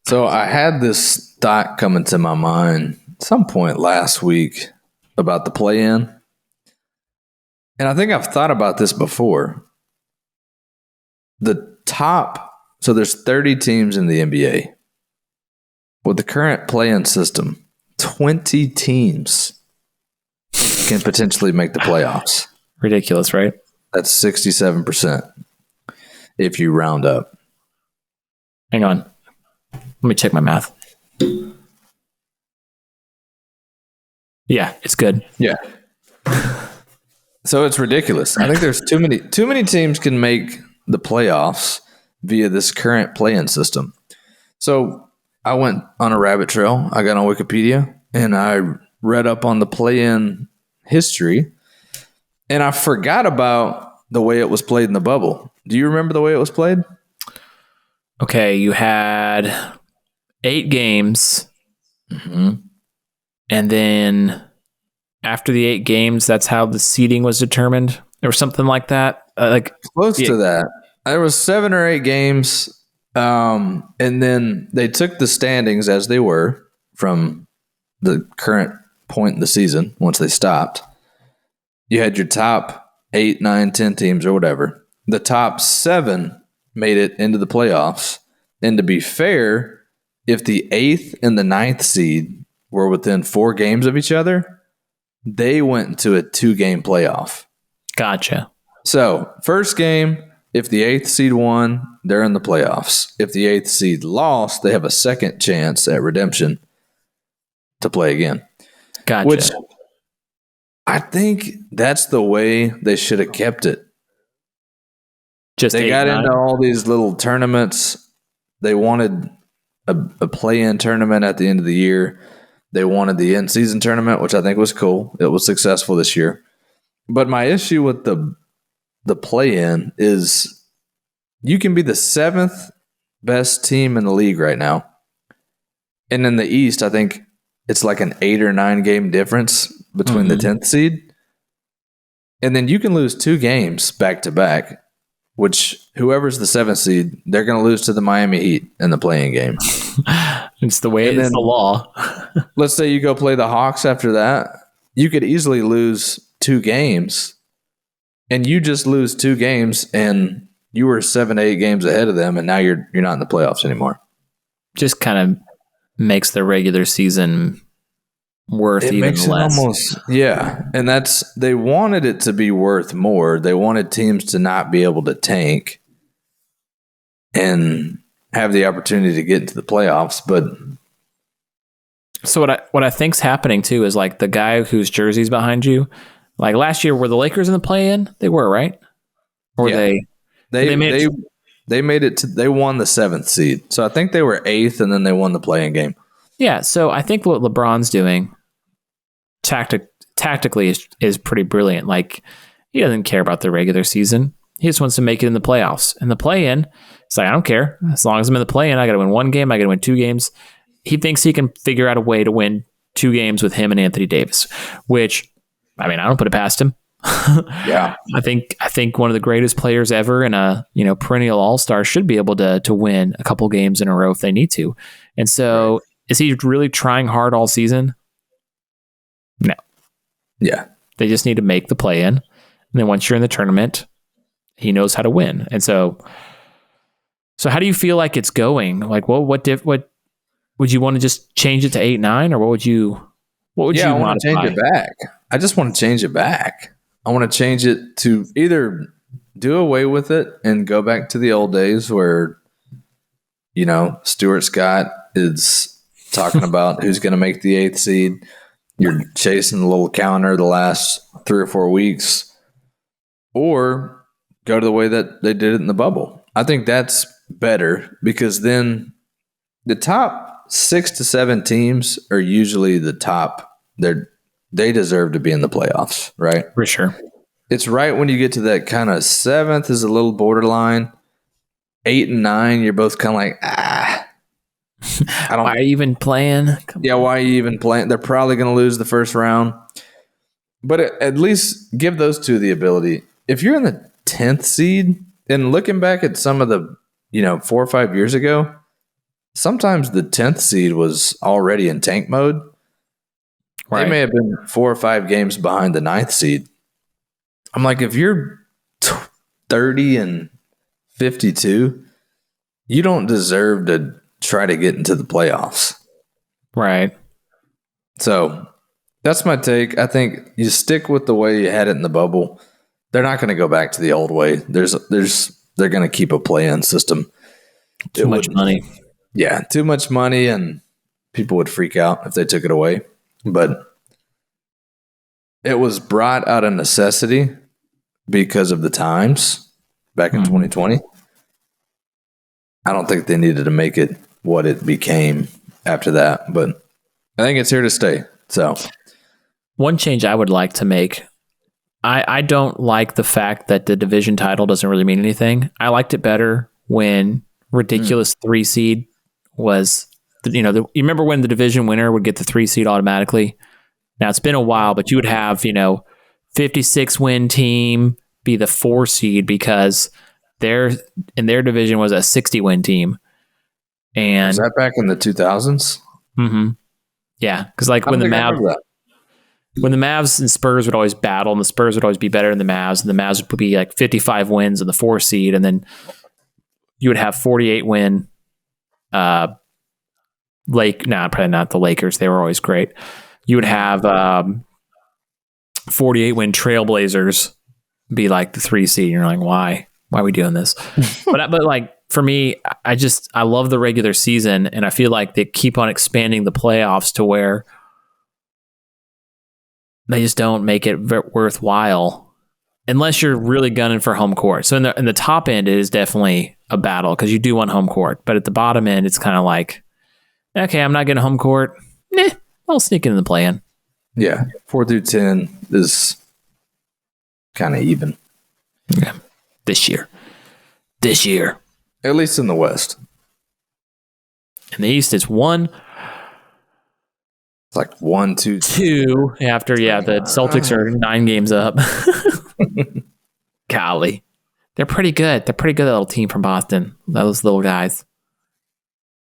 So I had this thought come into my mind at some point last week about the play-in. And I think I've thought about this before. So there's 30 teams in the NBA. With the current play-in system, 20 teams can potentially make the playoffs. Ridiculous, right? That's 67% if you round up. Hang on. Let me check my math. Yeah, it's good. Yeah. So it's ridiculous. I think there's too many teams can make the playoffs via this current play-in system. So I went on a rabbit trail. I got on Wikipedia and I read up on the play-in history, and I forgot about the way it was played in the bubble. Do you remember the way it was played? Okay, you had 8 games, and then after the 8 games, that's how the seeding was determined, or something like that. Close to that. There was 7 or 8 games, and then they took the standings as they were from the current point in the season. Once they stopped, you had your top 8, 9, 10 teams or whatever. The top 7 made it into the playoffs, and to be fair, if the 8th and the 9th seed were within 4 games of each other, they went into a 2-game playoff. Gotcha. So, first game, if the 8th seed won, they're in the playoffs. If the 8th seed lost, they have a second chance at redemption to play again. Gotcha. Which I think that's the way they should have kept it. They got into all these little tournaments. They wanted a play-in tournament at the end of the year. They wanted the in-season tournament, which I think was cool. It was successful this year. But my issue with the play-in is you can be the 7th best team in the league right now. And in the East, I think it's like an 8 or 9 game difference between the 10th seed. And then you can lose 2 games back-to-back, which whoever's the 7th seed, they're going to lose to the Miami Heat in the play-in game. It's the way it's the law. Let's say you go play the Hawks after that. You could easily lose 2 games, and you just lose 2 games, and you were 7 to 8 games ahead of them, and now you're not in the playoffs anymore. Just kind of makes the regular season worth even less. And they wanted it to be worth more. They wanted teams to not be able to tank and have the opportunity to get into the playoffs. But so what I think's happening too is like the guy whose jersey's behind you. Like last year, were the Lakers in the play-in? They were, right? Or they made it to, they won the 7th seed. So I think they were 8th, and then they won the play-in game. Yeah, so I think what LeBron's doing tactically is pretty brilliant. Like, he doesn't care about the regular season. He just wants to make it in the playoffs. And the play-in, it's like, I don't care. As long as I'm in the play-in, I got to win 1 game. I got to win 2 games. He thinks he can figure out a way to win 2 games with him and Anthony Davis, which, I mean, I don't put it past him. Yeah. I think one of the greatest players ever and a perennial all-star should be able to win a couple games in a row if they need to. And so, is he really trying hard all season? No. Yeah. They just need to make the play-in. And then once you're in the tournament, he knows how to win. And so how do you feel like it's going? Like, what would you want to just change it to 8-9, or what would you I want to change it back. I just want to change it back. I want to change it to either do away with it and go back to the old days where, Stuart Scott is talking about who's going to make the 8th seed. You're chasing the little counter the last 3 or 4 weeks, or go to the way that they did it in the bubble. I think that's better, because then the top 6 to 7 teams are usually the top. They deserve to be in the playoffs, right? For sure. It's right when you get to that kind of 7th is a little borderline. 8 and 9, you're both kind of like, why are you even playing? Why are you even playing? They're probably going to lose the first round. But at least give those two the ability. If you're in the 10th seed, and looking back at some of the, 4 or 5 years ago, sometimes the 10th seed was already in tank mode. Right. They may have been 4 or 5 games behind the 9th seed. I'm like, if you're 30 and 52, you don't deserve to try to get into the playoffs. Right. So that's my take. I think you stick with the way you had it in the bubble. They're not going to go back to the old way. They're going to keep a play-in system. Too much money. Yeah, too much money, and people would freak out if they took it away. But it was brought out of necessity because of the times back in 2020. I don't think they needed to make it what it became after that, but I think it's here to stay. So, one change I would like to make, I don't like the fact that the division title doesn't really mean anything. I liked it better when ridiculous 3 seed was, you remember when the division winner would get the 3 seed automatically? Now it's been a while, but you would have, 56 win team be the 4 seed because in their division was a 60 win team. And was that back in the 2000s? Mm-hmm. Yeah, because when the Mavs and Spurs would always battle, and the Spurs would always be better than the Mavs, and the Mavs would be like 55 wins in the 4 seed, and then you would have 48 win. Probably not the Lakers. They were always great. You would have 48 win Trailblazers be like the 3 seed. And you're like, why? Why are we doing this? but like for me, I love the regular season, and I feel like they keep on expanding the playoffs to where they just don't make it worthwhile unless you're really gunning for home court. So in the top end, it is definitely a battle because you do want home court. But at the bottom end, it's kind of like, okay, I'm not getting home court. I'll sneak in the play-in. Yeah, 4 through 10 is kind of even. Yeah, this year. At least in the West. In the East, it's 1. It's like 1, 2, 2 after, the Celtics are 9 games up. Golly. They're pretty good. They're pretty good, that little team from Boston. Those little guys.